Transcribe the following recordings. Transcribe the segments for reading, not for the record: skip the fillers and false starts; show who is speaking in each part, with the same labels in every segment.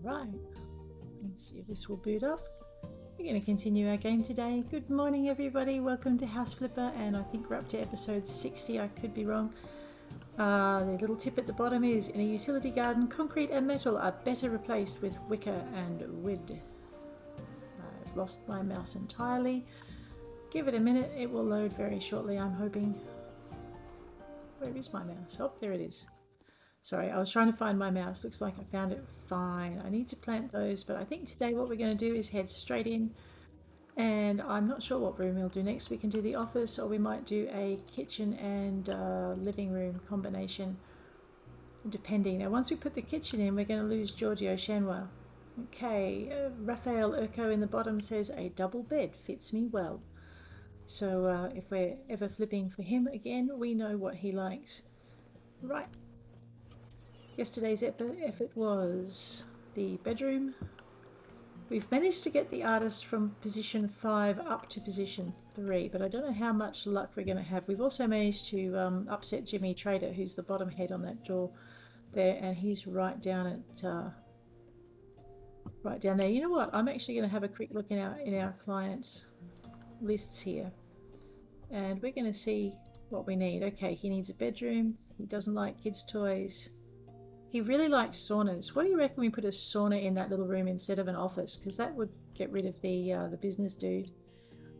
Speaker 1: Alright, let's see if this will boot up. We're going to continue our game today. Good morning everybody, welcome to House Flipper, and I think we're up to episode 60, I could be wrong. The little tip at the bottom is, in a utility garden, concrete and metal are better replaced with wicker and wood. I've lost my mouse entirely. Give it a minute, it will load very shortly, I'm hoping. Where is my mouse? Oh, there it is. Sorry, I was trying to find my mouse. Looks like I found it fine. I need to plant those, but I think today what we're going to do is head straight in. And I'm not sure what room we'll do next. We can do the office, or we might do a kitchen and living room combination, depending. Now, once we put the kitchen in, we're going to lose Giorgio Shanwa. Okay, Raphael Urko in the bottom says, a double bed fits me well. So if we're ever flipping for him again, we know what he likes. Right. Yesterday's effort was the bedroom. We've managed to get the artist from position 5 up to position 3, but I don't know how much luck we're going to have. We've also managed to upset Jimmy Traitor, who's the bottom head on that door there, and he's right down at right down there. You know what? I'm actually going to have a quick look in our clients' lists here, and we're going to see what we need. Okay, he needs a bedroom. He doesn't like kids' toys. He really likes saunas. What do you reckon we put a sauna in that little room instead of an office? Because that would get rid of the business dude.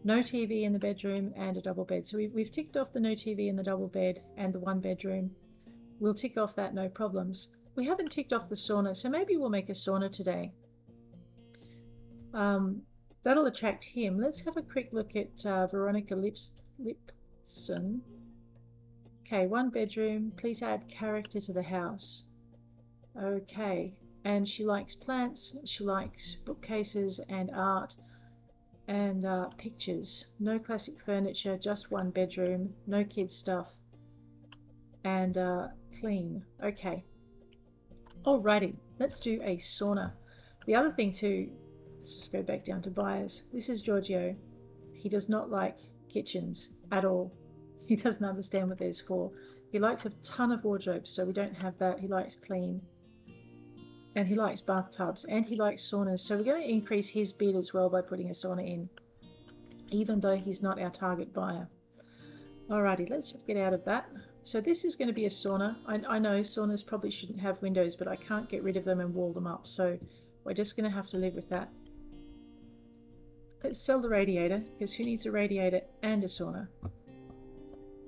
Speaker 1: No TV in the bedroom and a double bed. So we've ticked off the no TV in the double bed and the one bedroom. We'll tick off that, no problems. We haven't ticked off the sauna, so maybe we'll make a sauna today. That'll attract him. Let's have a quick look at Veronica Lipson. Okay, one bedroom. Please add character to the house. Okay, and she likes plants, she likes bookcases and art and pictures. No classic furniture, just one bedroom, no kids stuff, and clean. Okay, alrighty, let's do a sauna. The other thing too, let's just go back down to buyers. This is Giorgio. He does not like kitchens at all. He doesn't understand what there's for. He likes a ton of wardrobes, so we don't have that. He likes clean. And he likes bathtubs, and he likes saunas. So we're going to increase his bid as well by putting a sauna in, even though he's not our target buyer. Alrighty, let's just get out of that. So this is going to be a sauna. I know saunas probably shouldn't have windows, but I can't get rid of them and wall them up. So we're just going to have to live with that. Let's sell the radiator, because who needs a radiator and a sauna?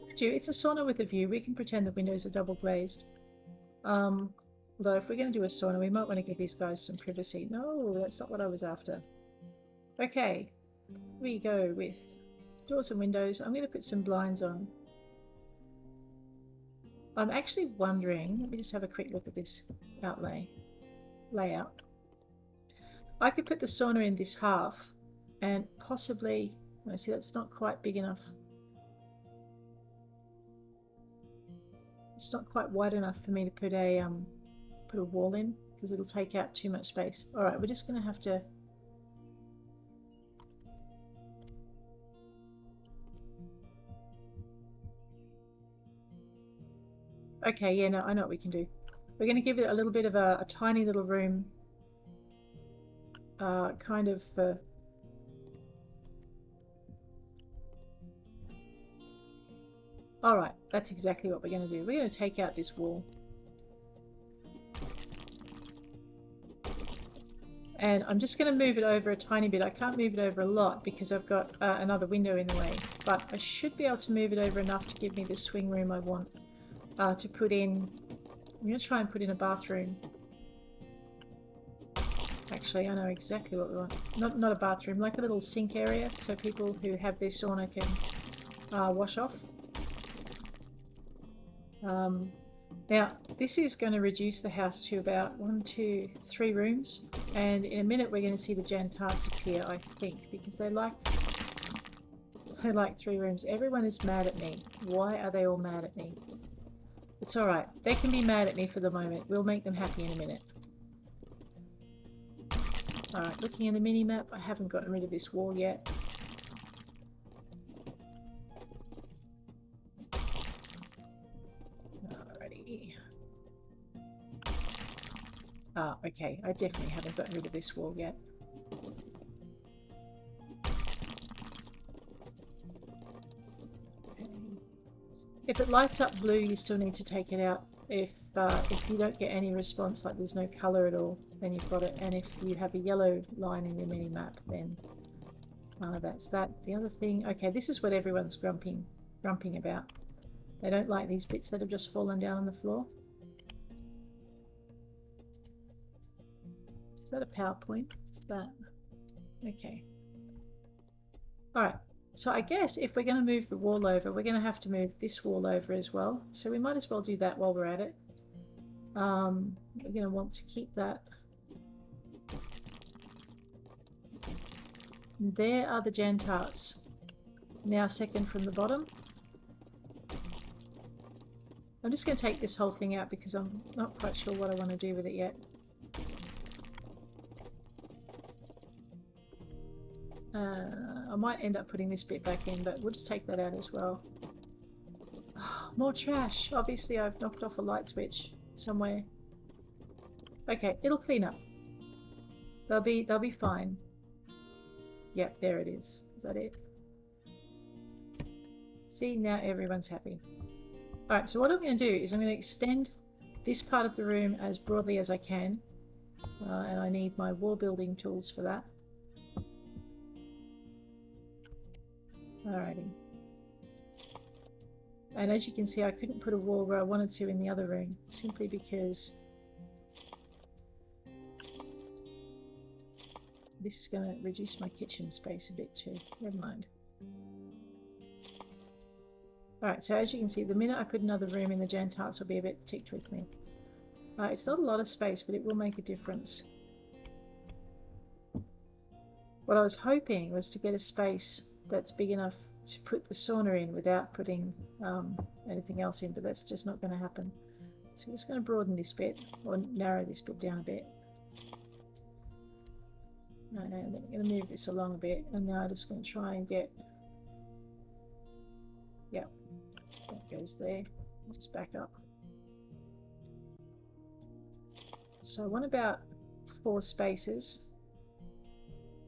Speaker 1: It's a sauna with a view. We can pretend the windows are double glazed. Although if we're going to do a sauna, we might want to give these guys some privacy. No, that's not what I was after. Okay, we go with doors and windows. I'm going to put some blinds on. I'm actually wondering, let me just have a quick look at this layout. I could put the sauna in this half and possibly, I see that's not quite big enough. It's not quite wide enough for me to put a wall in, because it'll take out too much space. Alright, we're just going to have to okay, yeah, no, I know what we can do. We're going to give it a little bit of a tiny little room, kind of alright, that's exactly what we're going to do. We're going to take out this wall. And I'm just going to move it over a tiny bit. I can't move it over a lot because I've got another window in the way. But I should be able to move it over enough to give me the swing room I want to put in. I'm going to try and put in a bathroom. Actually, I know exactly what we want. Not a bathroom, like a little sink area so people who have their sauna can wash off. Now, this is going to reduce the house to about 1, 2, 3 rooms, and in a minute we're going to see the Jantarts appear, I think, because they like 3 rooms. Everyone is mad at me. Why are they all mad at me? It's alright. They can be mad at me for the moment. We'll make them happy in a minute. Alright, looking at the mini-map, I haven't gotten rid of this wall yet. Alrighty. Okay, I definitely haven't gotten rid of this wall yet. Okay. If it lights up blue, you still need to take it out. If you don't get any response, like there's no colour at all, then you've got it. And if you have a yellow line in your mini-map, then that's that. The other thing, okay, this is what everyone's grumping about. They don't like these bits that have just fallen down on the floor. Is that a PowerPoint? What's that? Okay. Alright, so I guess if we're going to move the wall over, we're going to have to move this wall over as well. So we might as well do that while we're at it. We're going to want to keep that. And there are the Jantarts, now second from the bottom. I'm just going to take this whole thing out because I'm not quite sure what I want to do with it yet. I might end up putting this bit back in, but we'll just take that out as well. Oh, more trash. Obviously I've knocked off a light switch somewhere. Okay, it'll clean up. They'll be fine. Yep, there it is. Is that it? See, now everyone's happy. Alright, so what I'm going to do is I'm going to extend this part of the room as broadly as I can. And I need my wall building tools for that. Alrighty. And as you can see, I couldn't put a wall where I wanted to in the other room, simply because this is going to reduce my kitchen space a bit too. Never mind. Alright, so as you can see, the minute I put another room in, the Jantarts will be a bit ticked with me. It's not a lot of space, but it will make a difference. What I was hoping was to get a space that's big enough to put the sauna in without putting anything else in, but that's just not going to happen. So I'm just going to broaden this bit, or narrow this bit down a bit. And then I'm going to move this along a bit, and now I'm just going to try and get, yeah, that goes there. I'll just back up. So I want about 4 spaces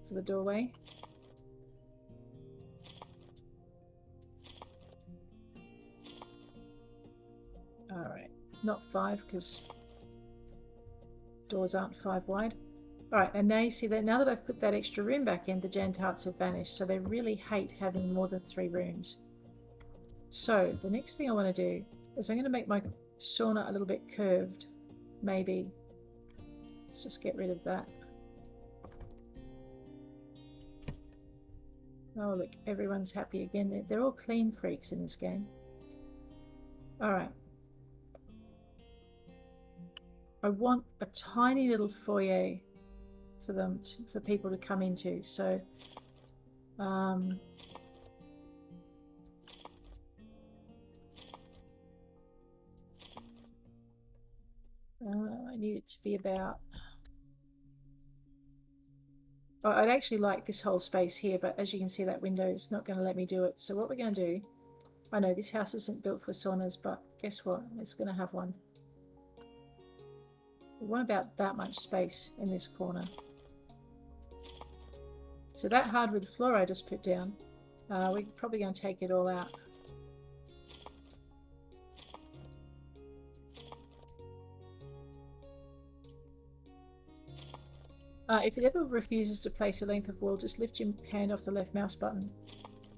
Speaker 1: for the doorway. Alright, not 5 because doors aren't 5 wide. Alright, and now you see that now that I've put that extra room back in, the Jantarts have vanished, so they really hate having more than 3 rooms. So the next thing I want to do is I'm going to make my sauna a little bit curved, maybe. Let's just get rid of that. Oh look, everyone's happy again. They're all clean freaks in this game. Alright. I want a tiny little foyer for them for people to come into. So I need it to be about, I'd actually like this whole space here, but as you can see, that window is not going to let me do it. So what we're going to do, I know this house isn't built for saunas, but guess what, it's going to have one. We want about that much space in this corner. So that hardwood floor I just put down, we're probably going to take it all out. If it ever refuses to place a length of wall, just lift your hand off the left mouse button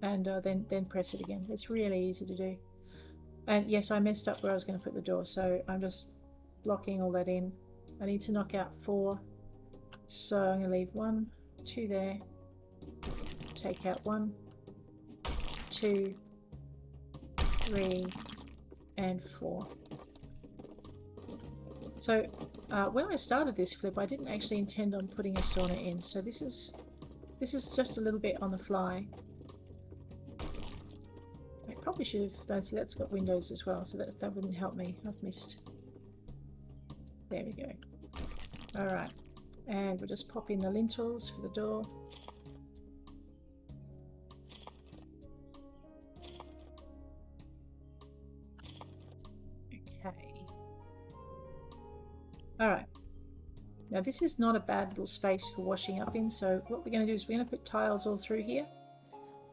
Speaker 1: and then press it again. It's really easy to do. And yes, I messed up where I was going to put the door, so I'm just blocking all that in. I need to knock out 4, so I'm going to leave 1, 2 there, take out 1, 2, 3, and 4. So when I started this flip, I didn't actually intend on putting a sauna in, so this is just a little bit on the fly. I probably should have done, see that's got windows as well, so that wouldn't help me. I've missed. There we go. Alright, and we'll just pop in the lintels for the door. Okay. Alright. Now this is not a bad little space for washing up in, so what we're going to do is we're going to put tiles all through here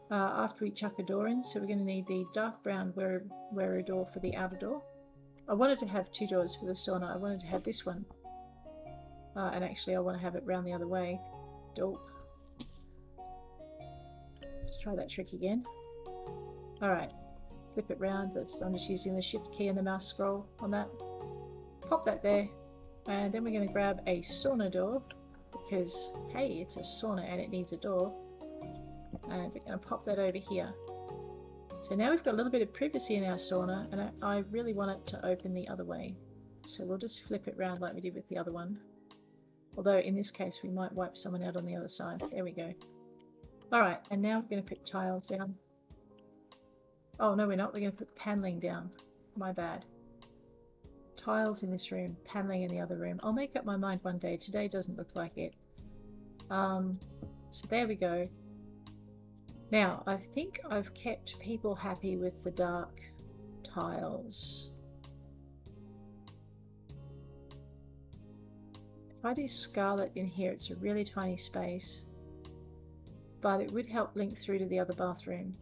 Speaker 1: after we chuck a door in. So we're going to need the dark brown wearer door for the outer door. I wanted to have 2 doors for the sauna. I wanted to have this one, and actually I want to have it round the other way. Dope. Let's try that trick again. Alright, flip it round. I'm just using the shift key and the mouse scroll on that. Pop that there, and then we're going to grab a sauna door because, hey, it's a sauna and it needs a door. And we're going to pop that over here. So now we've got a little bit of privacy in our sauna, and I really want it to open the other way. So we'll just flip it round like we did with the other one. Although in this case we might wipe someone out on the other side. There we go. Alright, and now we're going to put tiles down. Oh no, we're not. We're going to put paneling down. My bad. Tiles in this room, paneling in the other room. I'll make up my mind one day. Today doesn't look like it. So there we go. Now, I think I've kept people happy with the dark tiles. If I do scarlet in here, it's a really tiny space, but it would help link through to the other bathroom.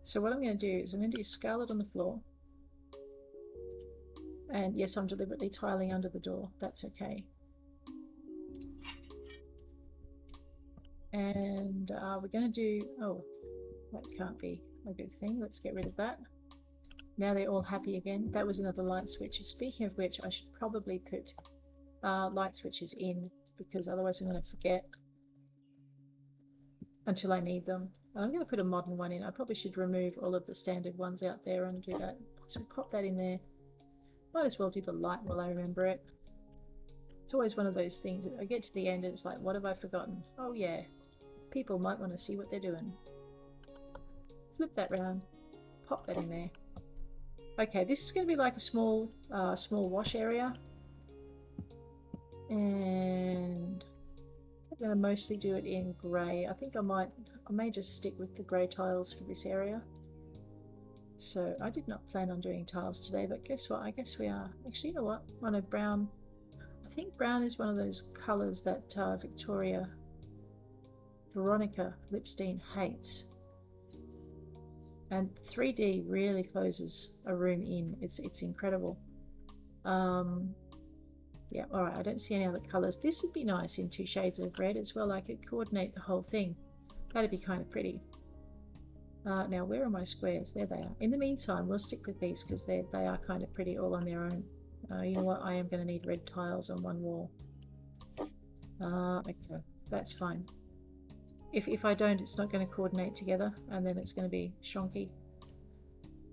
Speaker 1: So what I'm going to do is I'm going to do scarlet on the floor. And yes, I'm deliberately tiling under the door. That's okay. And we're going to do, oh, that can't be a good thing. Let's get rid of that. Now they're all happy again. That was another light switch. Speaking of which, I should probably put light switches in, because otherwise I'm going to forget until I need them. I'm going to put a modern one in. I probably should remove all of the standard ones out there and do that. So pop that in there. Might as well do the light while I remember it. It's always one of those things that I get to the end and it's like, what have I forgotten? Oh yeah, people might want to see what they're doing. Flip that round, pop that in there. Okay, this is going to be like a small wash area, and I'm going to mostly do it in grey. I think I may just stick with the grey tiles for this area. So I did not plan on doing tiles today, but guess what? I guess we are. Actually, you know what? I know brown. I think brown is one of those colours that Veronica Lipstein hates. And 3D really closes a room in. It's incredible. Yeah, alright, I don't see any other colours. This would be nice in 2 shades of red as well. I could coordinate the whole thing. That'd be kind of pretty. Now, where are my squares? There they are. In the meantime, we'll stick with these because they are kind of pretty all on their own. You know what? I am going to need red tiles on one wall. Okay, that's fine. If I don't, it's not going to coordinate together, and then it's going to be shonky.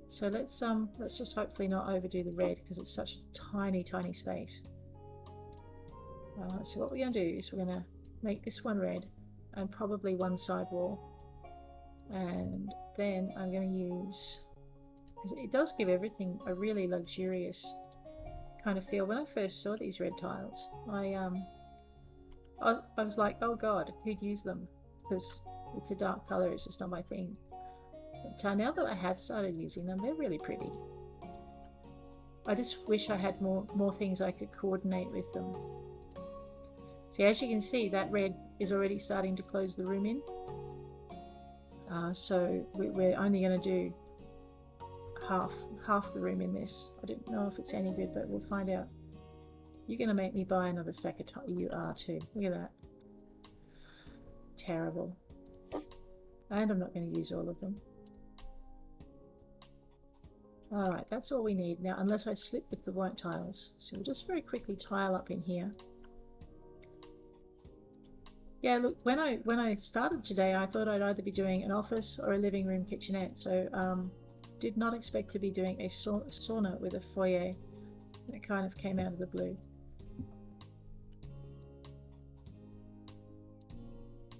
Speaker 1: So let's just hopefully not overdo the red because it's such a tiny space. So what we're going to do is we're going to make this one red and probably one side wall, and then I'm going to use, because it does give everything a really luxurious kind of feel. When I first saw these red tiles, I was like, oh god, who'd use them? Because it's a dark colour, it's just not my thing. But now that I have started using them, they're really pretty. I just wish I had more things I could coordinate with them. See, as you can see, that red is already starting to close the room in. So we're only going to do half the room in this. I don't know if it's any good, but we'll find out. You're going to make me buy another stack of tiles. You are too. Look at that. Terrible. And I'm not going to use all of them. Alright, that's all we need now, unless I slip with the white tiles. So we'll just very quickly tile up in here. Yeah, look, when I started today, I thought I'd either be doing an office or a living room kitchenette. So did not expect to be doing a sauna with a foyer. That kind of came out of the blue.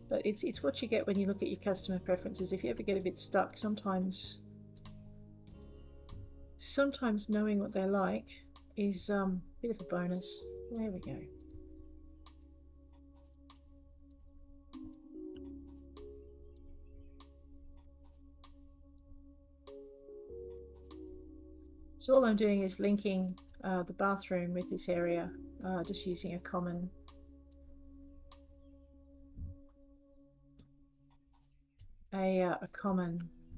Speaker 1: But it's what you get when you look at your customer preferences. If you ever get a bit stuck, sometimes knowing what they like is a bit of a bonus. There we go. So all I'm doing is linking the bathroom with this area, just using a common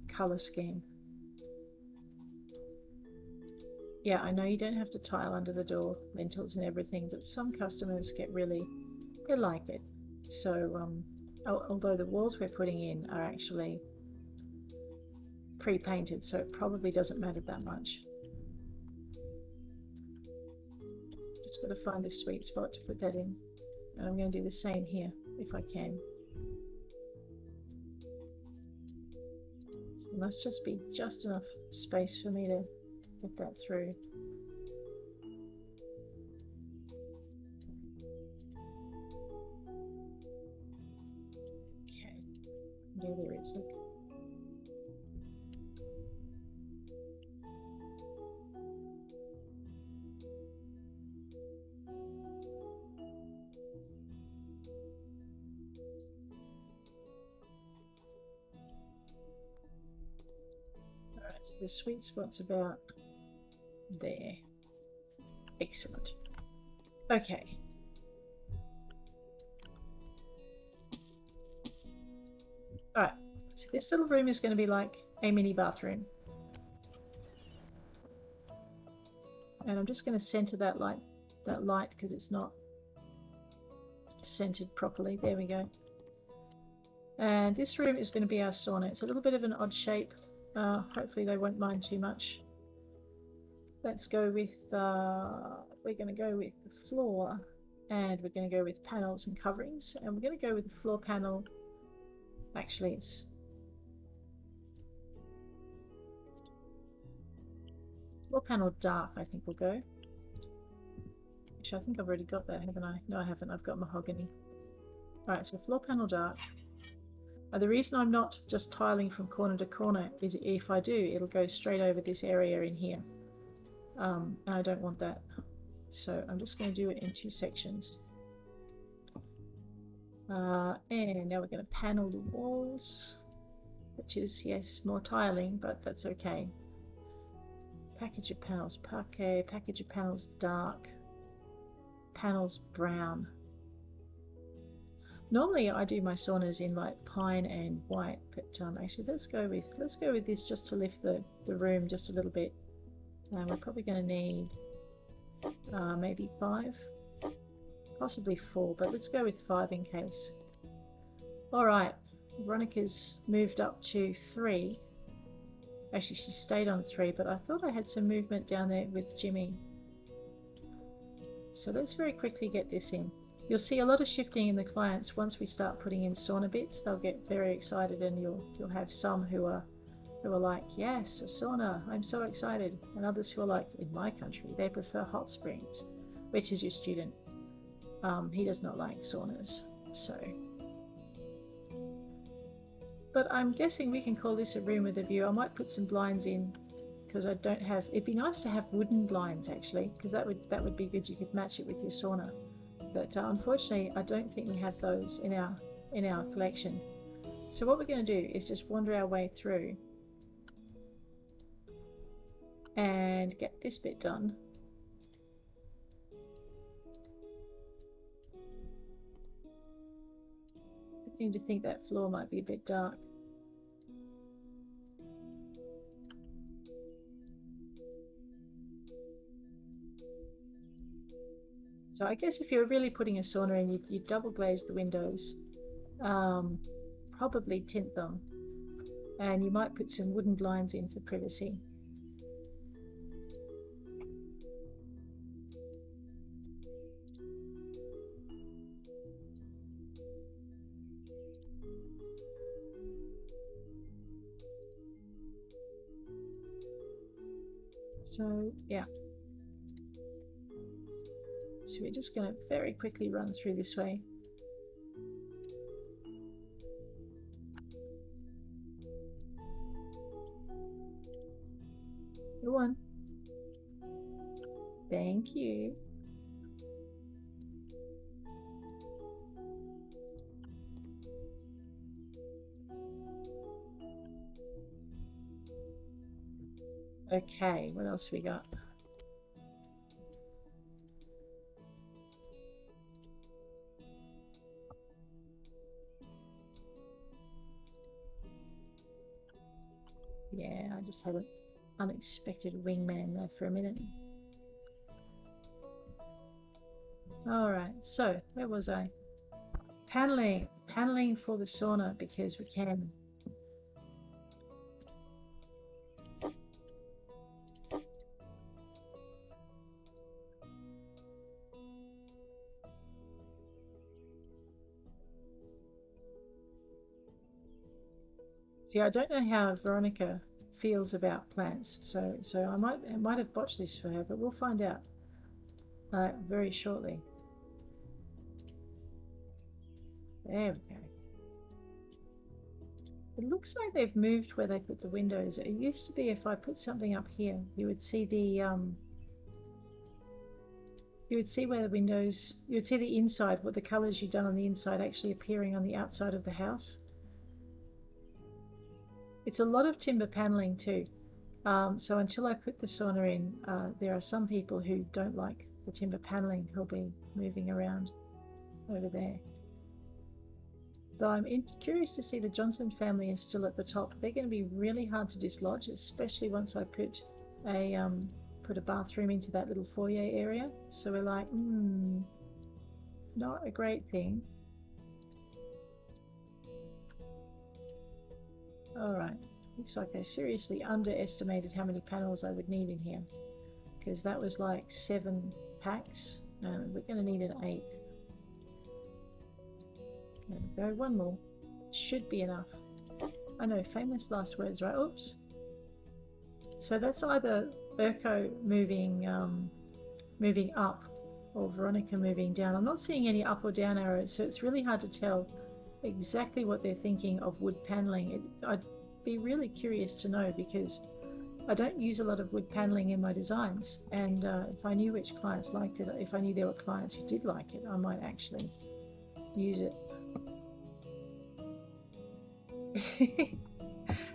Speaker 1: color scheme. Yeah, I know you don't have to tile under the door, lintels and everything, but some customers get really, they like it. So although the walls we're putting in are actually pre-painted, so it probably doesn't matter that much. Just got to find the sweet spot to put that in. And I'm going to do the same here if I can. So there must just be just enough space for me to get that through. Okay, yeah, there is. Look. Alright, so the sweet spot's about there. Excellent. Okay. Alright, so this little room is going to be like a mini bathroom. And I'm just going to center that light because it's not centered properly. There we go. And this room is going to be our sauna. It's a little bit of an odd shape. Hopefully they won't mind too much. Let's go with, we're going to go with the floor, and we're going to go with panels and coverings, and we're going to go with the floor panel. Actually, it's floor panel dark, I think we'll go. Actually, I think I've already got that, haven't I? No, I haven't. I've got mahogany. Alright, so floor panel dark. The reason I'm not just tiling from corner to corner is if I do, it'll go straight over this area in here. And I don't want that. So I'm just going to do it in 2 sections. And now we're going to panel the walls, which is, yes, more tiling, but that's okay. Package of panels, parquet, package of panels dark, panels brown. Normally I do my saunas in like pine and white, but actually let's go with this just to lift the room just a little bit. And we're probably going to need maybe 5, possibly 4, but let's go with 5 in case. Alright, Veronica's moved up to 3. Actually, she stayed on 3, but I thought I had some movement down there with Jimmy. So let's very quickly get this in. You'll see a lot of shifting in the clients once we start putting in sauna bits. They'll get very excited, and you'll have some who are like, yes, a sauna, I'm so excited, and others who are like, in my country they prefer hot springs, which is your student. He does not like saunas, so. But I'm guessing we can call this a room with a view. I might put some blinds in because I don't have. It'd be nice to have wooden blinds actually, because that would be good. You could match it with your sauna. But unfortunately, I don't think we have those in our collection. So what we're going to do is just wander our way through and get this bit done. I seem to think that floor might be a bit dark. So I guess if you're really putting a sauna in, you'd double glaze the windows, probably tint them, and you might put some wooden blinds in for privacy. So yeah. So we're just going to very quickly run through this way. Go on. Thank you. Okay, what else we got? Yeah, I just had an unexpected wingman there for a minute. Alright, so where was I? Paneling. Paneling for the sauna because we can. See, I don't know how Veronica feels about plants, so I might have botched this for her, but we'll find out very shortly. There we go. It looks like they've moved where they put the windows. It used to be if I put something up here, you would see the you would see where the windows, you would see the inside, what the colours you've done on the inside actually appearing on the outside of the house. It's a lot of timber paneling too. So until I put the sauna in, there are some people who don't like the timber paneling who'll be moving around over there. Though I'm curious to see the Johnson family is still at the top. They're going to be really hard to dislodge, especially once I put a bathroom into that little foyer area. So we're like, not a great thing. Alright, looks like I seriously underestimated how many panels I would need in here, because that was like 7 packs, and we're going to need an 8th. There we go, one more. Should be enough. I know, famous last words, right? Oops. So that's either Urko moving up or Veronica moving down. I'm not seeing any up or down arrows, so it's really hard to tell exactly what they're thinking of wood paneling. I'd be really curious to know, because I don't use a lot of wood paneling in my designs, and if I knew which clients liked it, if I knew there were clients who did like it, I might actually use it.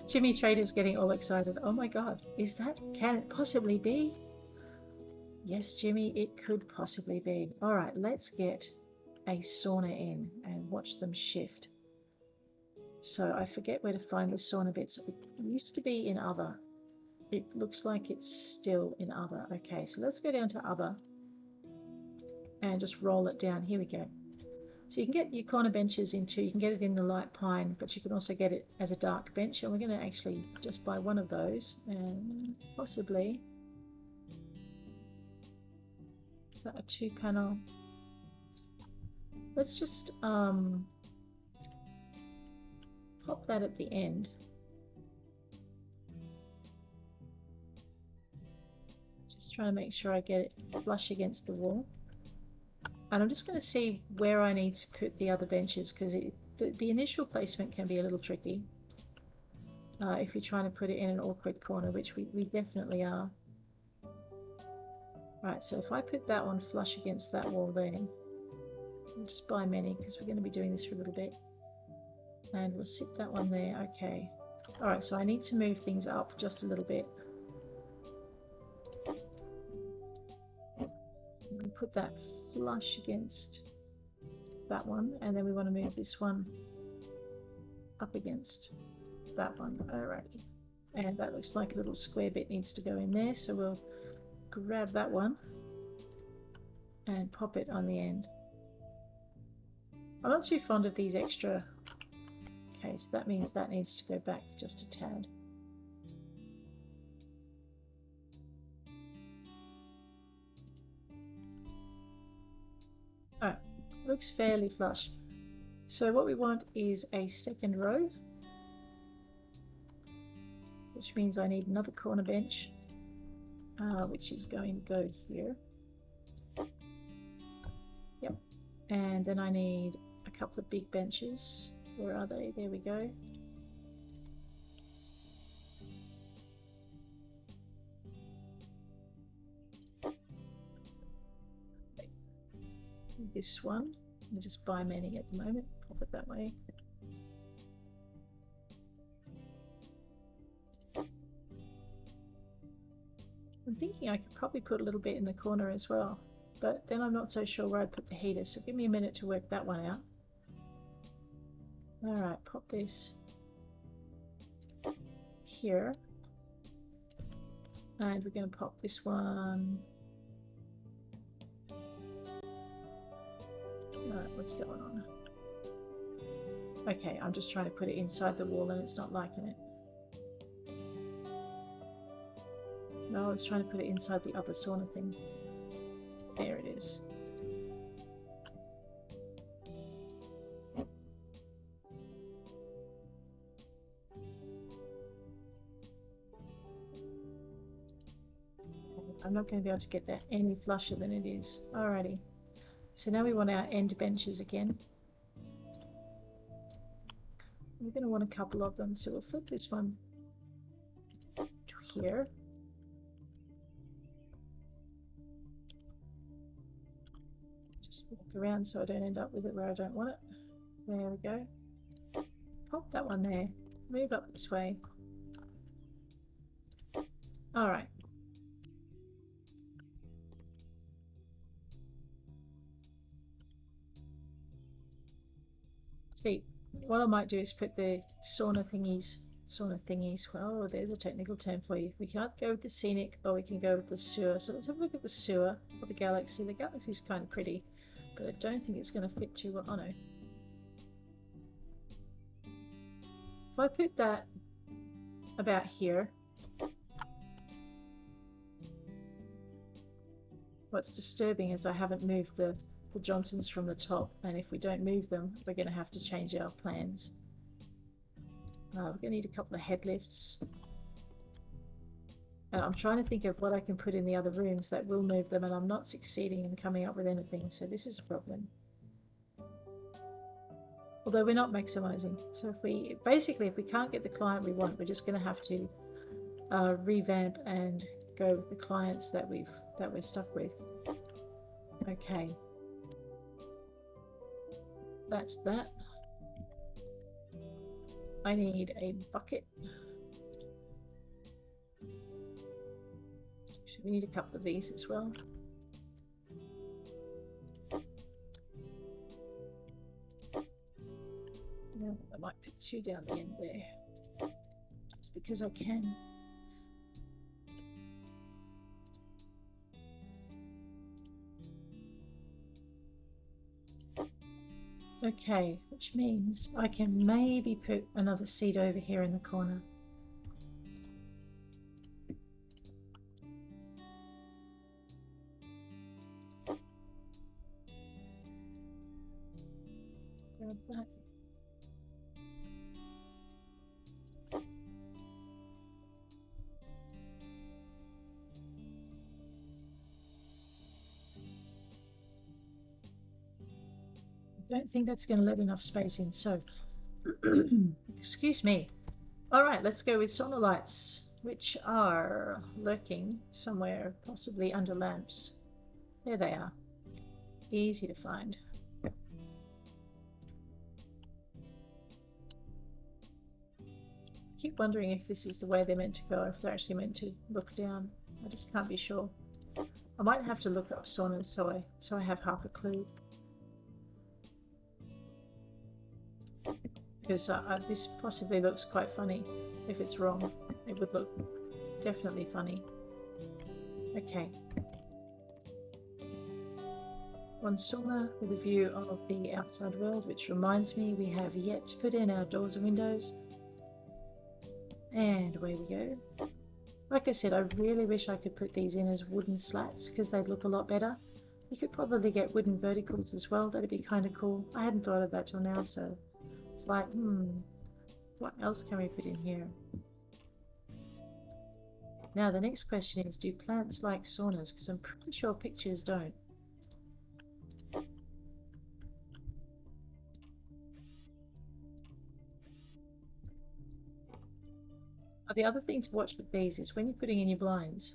Speaker 1: Jimmy Traitor's getting all excited. Oh my god, can it possibly be? Yes, Jimmy, it could possibly be. Alright, let's get a sauna in and watch them shift. So I forget where to find the sauna bits. It used to be in other. It looks like it's still in other. Okay, so let's go down to other and just roll it down. Here we go. So you can get your corner benches in too. You can get it in the light pine, but you can also get it as a dark bench. And we're going to actually just buy one of those, and possibly, is that a 2-panel? Let's just pop that at the end. Just trying to make sure I get it flush against the wall. And I'm just going to see where I need to put the other benches, because the initial placement can be a little tricky if you're trying to put it in an awkward corner, which we definitely are. Right, so if I put that one flush against that wall there, we'll just buy many because we're going to be doing this for a little bit. And we'll sit that one there. Okay. Alright, so I need to move things up just a little bit. We'll put that flush against that one, and then we want to move this one up against that one. Alrighty. And that looks like a little square bit needs to go in there, so we'll grab that one and pop it on the end. I'm not too fond of these extra. Okay, so that means that needs to go back just a tad. Alright, looks fairly flush. So what we want is a second row, which means I need another corner bench, which is going to go here. Yep, and then I need a couple of big benches. Where are they? There we go. This one, I'll just buy many at the moment, pop it that way. I'm thinking I could probably put a little bit in the corner as well, but then I'm not so sure where I'd put the heater, so give me a minute to work that one out. Alright, pop this here, And we're going to pop this one. Alright, what's going on? Okay, I'm just trying to put it inside the wall and it's not liking it. No, I was trying to put it inside the other sauna thing. There it is. I'm not going to be able to get that any flusher than it is. Alrighty. So now we want our end benches again. We're going to want a couple of them. So we'll flip this one to here. Just walk around so I don't end up with it where I don't want it. There we go. Pop that one there. Move up this way. Alright. See, what I might do is put the sauna thingies, well, there's a technical term for you. We can't go with the scenic or we can go with the sewer. So let's have a look at the sewer of the galaxy. The galaxy is kind of pretty, but I don't think it's going to fit too well. Oh no. If I put that about here, what's disturbing is I haven't moved the Johnsons from the top, and if we don't move them, we're going to have to change our plans. We're going to need a couple of head lifts. And I'm trying to think of what I can put in the other rooms that will move them, and I'm not succeeding in coming up with anything, so this is a problem. Although we're not maximizing. So if we can't get the client we want, we're just going to have to revamp and go with the clients that we're stuck with. Okay. That's that. I need a bucket. We need a couple of these as well. Now I might put two down the end there, just because I can. Okay, which means I can maybe put another seat over here in the corner. Grab that. I don't think that's going to let enough space in, so excuse me. Alright, let's go with sauna lights, which are lurking somewhere, possibly under lamps. There they are. Easy to find. I keep wondering if this is the way they're meant to go, if they're actually meant to look down. I just can't be sure. I might have to look up saunas so I have half a clue. Because this possibly looks quite funny. If it's wrong, it would look definitely funny. Okay. One sauna with a view of the outside world, which reminds me we have yet to put in our doors and windows. And away we go. Like I said, I really wish I could put these in as wooden slats because they'd look a lot better. You could probably get wooden verticals as well. That'd be kind of cool. I hadn't thought of that till now, so it's like, what else can we put in here? Now the next question is, do plants like saunas? Because I'm pretty sure pictures don't. The other thing to watch with these is when you're putting in your blinds,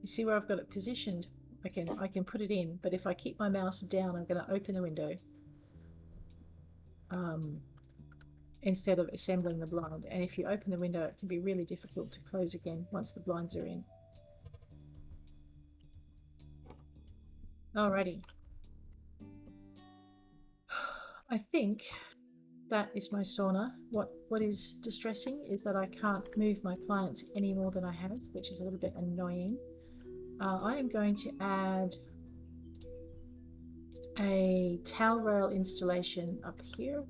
Speaker 1: you see where I've got it positioned. I can put it in, but if I keep my mouse down, I'm going to open the window instead of assembling the blind. And if you open the window, it can be really difficult to close again once the blinds are in. Alrighty. I think that is my sauna. What is distressing is that I can't move my clients any more than I have, which is a little bit annoying. I am going to add a towel rail installation up here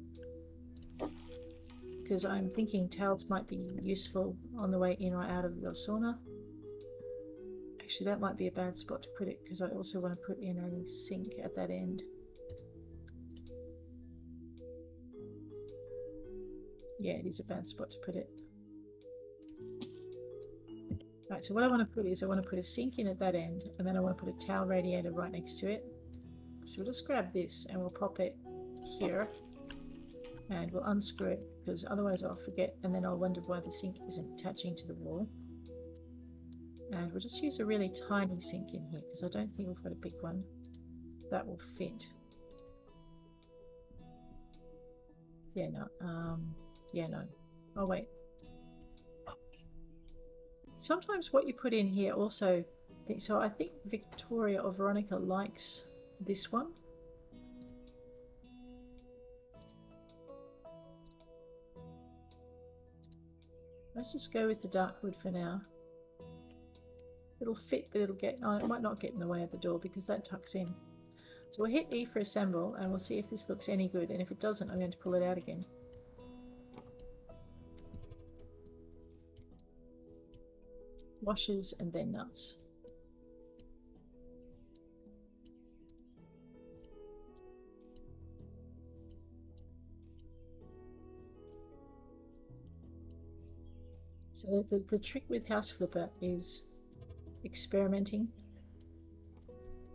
Speaker 1: because I'm thinking towels might be useful on the way in or out of the sauna. Actually, that might be a bad spot to put it because I also want to put in a sink at that end. Yeah, it is a bad spot to put it. Right, so what I want to put is I want to put a sink in at that end, and then I want to put a towel radiator right next to it. So we'll just grab this and we'll pop it here, and we'll unscrew it because otherwise I'll forget, and then I'll wonder why the sink isn't attaching to the wall. And we'll just use a really tiny sink in here because I don't think we've got a big one that will fit. Yeah, no. Yeah, no. Oh, wait. Sometimes what you put in here also, so I think Victoria or Veronica likes this one. Let's just go with the dark wood for now. It'll fit, but it'll get, oh, it might not get in the way of the door because that tucks in. So we'll hit E for assemble and we'll see if this looks any good, and if it doesn't, I'm going to pull it out again. Washers and then nuts. So the trick with House Flipper is experimenting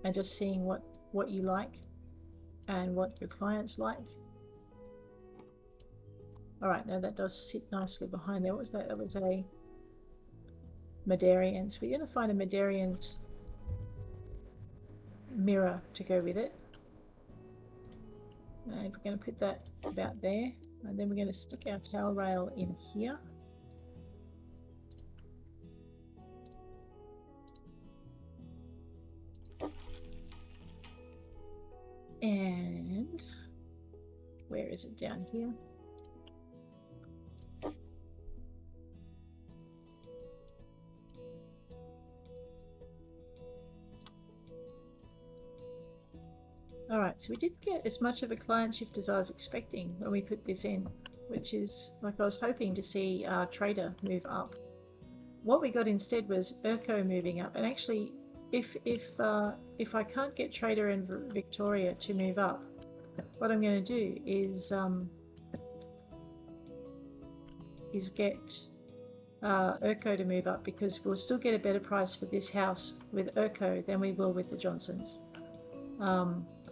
Speaker 1: and just seeing what you like and what your clients like. All right, now that does sit nicely behind there. What was that? That was a Madarians. We're going to find a Madarians mirror to go with it. And we're going to put that about there. And then we're going to stick our towel rail in here. And where is it? Down here? Alright, so we didn't get as much of a client shift as I was expecting when we put this in, which is like I was hoping to see Traitor move up. What we got instead was Urko moving up, and actually if I can't get Traitor and Victoria to move up, what I'm going to do is get Urko to move up, because we'll still get a better price for this house with Urko than we will with the Johnsons.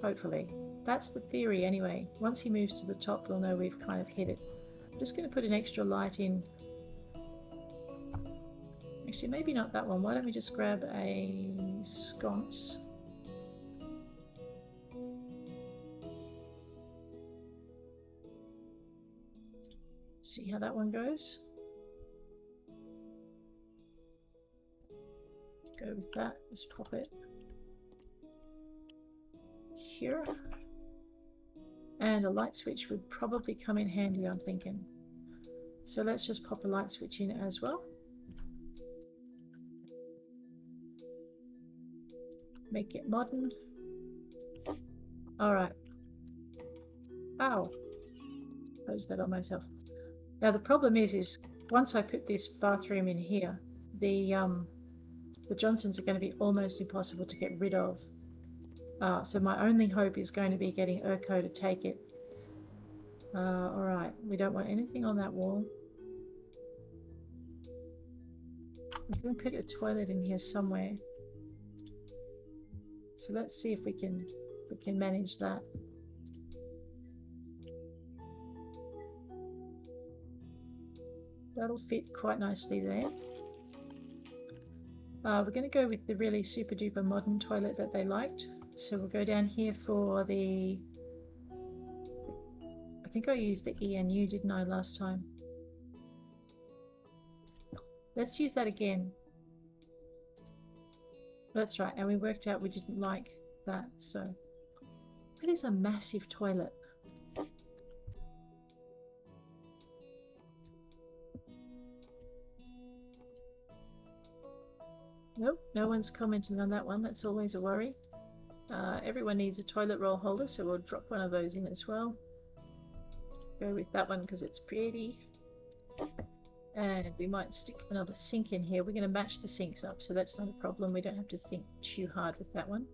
Speaker 1: Hopefully. That's the theory anyway. Once he moves to the top, we'll know we've kind of hit it. I'm just going to put an extra light in. Actually, maybe not that one. Why don't we just grab a sconce? See how that one goes. Go with that. Just pop it here. And a light switch would probably come in handy, I'm thinking. So let's just pop a light switch in as well. Make it modern. Alright. Ow. Close that on myself. Now the problem is once I put this bathroom in here, the Johnsons are going to be almost impossible to get rid of. So my only hope is going to be getting Urko to take it. Alright, we don't want anything on that wall. I'm going to put a toilet in here somewhere. So let's see if we can manage that. That'll fit quite nicely there. We're going to go with the really super duper modern toilet that they liked. So we'll go down here for the... I think I used the ENU, didn't I, last time? Let's use that again. That's right, and we worked out we didn't like that, so... It is a massive toilet. Nope, no one's commenting on that one. That's always a worry. Everyone needs a toilet roll holder, so we'll drop one of those in as well. Go with that one because it's pretty. And we might stick another sink in here. We're going to match the sinks up, so that's not a problem. We don't have to think too hard with that one.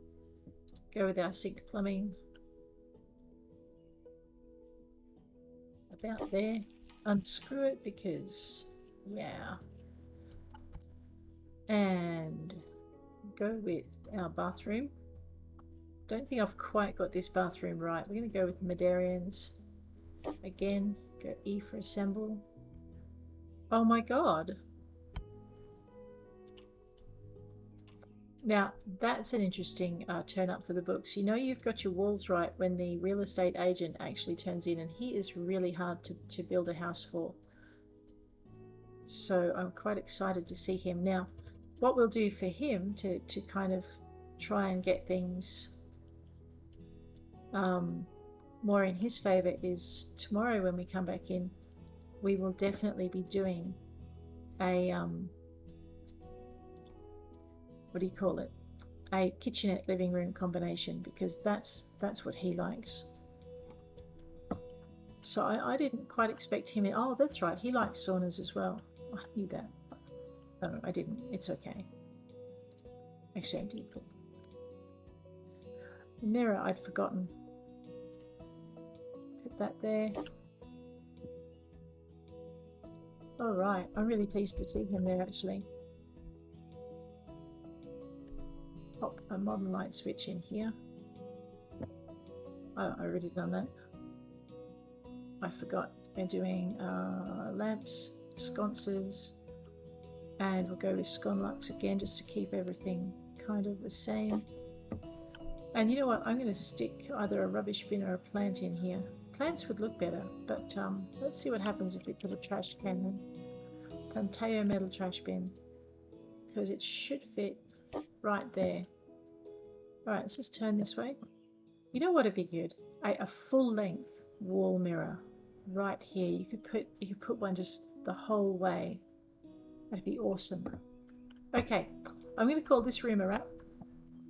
Speaker 1: Go with our sink plumbing. About there. Unscrew it because, yeah. And go with our bathroom. Don't think I've quite got this bathroom right. We're going to go with Madarians. Again, go E for assemble. Oh my god. Now, that's an interesting turn up for the books. You know you've got your walls right when the real estate agent actually turns in, and he is really hard to build a house for. So I'm quite excited to see him. Now, what we'll do for him to kind of try and get things more in his favor is tomorrow when we come back in, we will definitely be doing a what do you call it, a kitchenette living room combination, because that's what he likes. So I didn't quite expect him in. Oh, that's right, he likes saunas as well. I knew that. Oh, I didn't. It's okay. Actually, I did. The mirror I'd forgotten. Put that there. Alright, I'm really pleased to see him there actually. Pop a modern light switch in here. Oh, I already done that. I forgot. We're doing lamps, sconces, and we'll go with sconlux again just to keep everything kind of the same. And you know what? I'm going to stick either a rubbish bin or a plant in here. Plants would look better, but let's see what happens if we put a trash can in. Panteo metal trash bin, because it should fit right there. Alright, let's just turn this way. You know what would be good? A full length wall mirror right here. You could put one just the whole way. That'd be awesome. Okay, I'm going to call this room a wrap.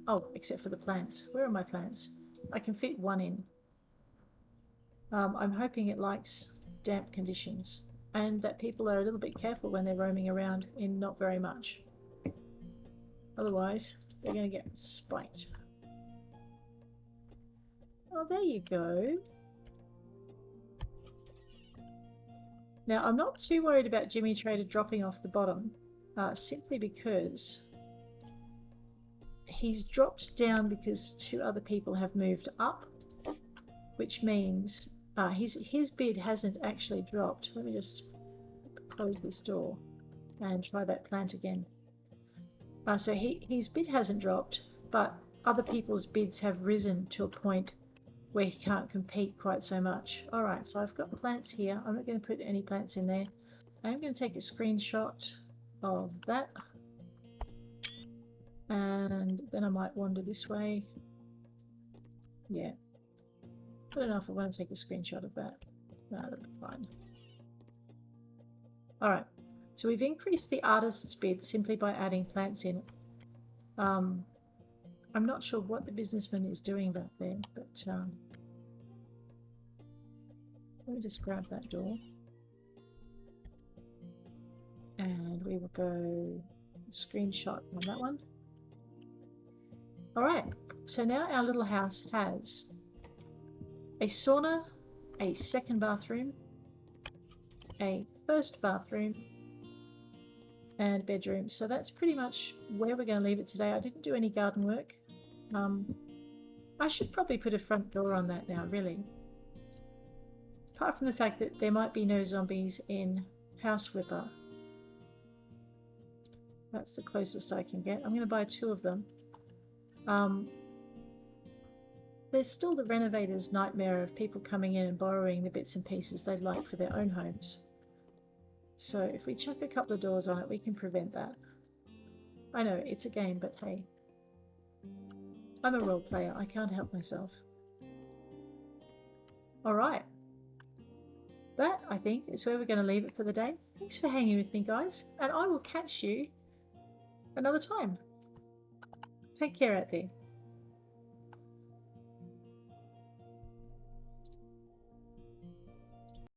Speaker 1: Oh, except for the plants. Where are my plants? I can fit one in. I'm hoping it likes damp conditions and that people are a little bit careful when they're roaming around in not very much. Otherwise, they're going to get spiked. Oh, there you go. Now, I'm not too worried about Jimmy Traitor dropping off the bottom, simply because he's dropped down because two other people have moved up, which means his bid hasn't actually dropped. Let me just close this door and try that plant again. So his bid hasn't dropped, but other people's bids have risen to a point where he can't compete quite so much. Alright, so I've got plants here. I'm not going to put any plants in there. I'm going to take a screenshot of that. And then I might wander this way. Yeah. I don't know if I want to take a screenshot of that. No, that'll be fine. Alright, so we've increased the artist's bid simply by adding plants in. I'm not sure what the businessman is doing back there, but let me just grab that door. And we will go screenshot on that one. Alright, so now our little house has a sauna, a second bathroom, a first bathroom, and bedroom. So that's pretty much where we're going to leave it today. I didn't do any garden work. I should probably put a front door on that now, really. Apart from the fact that there might be no zombies in House Flipper. That's the closest I can get. I'm going to buy 2 of them. There's still the renovator's nightmare of people coming in and borrowing the bits and pieces they'd like for their own homes. So if we chuck a couple of doors on it, we can prevent that. I know, it's a game, but hey. I'm a role player, I can't help myself. Alright. That, I think, is where we're going to leave it for the day. Thanks for hanging with me, guys, and I will catch you another time. Take care out there.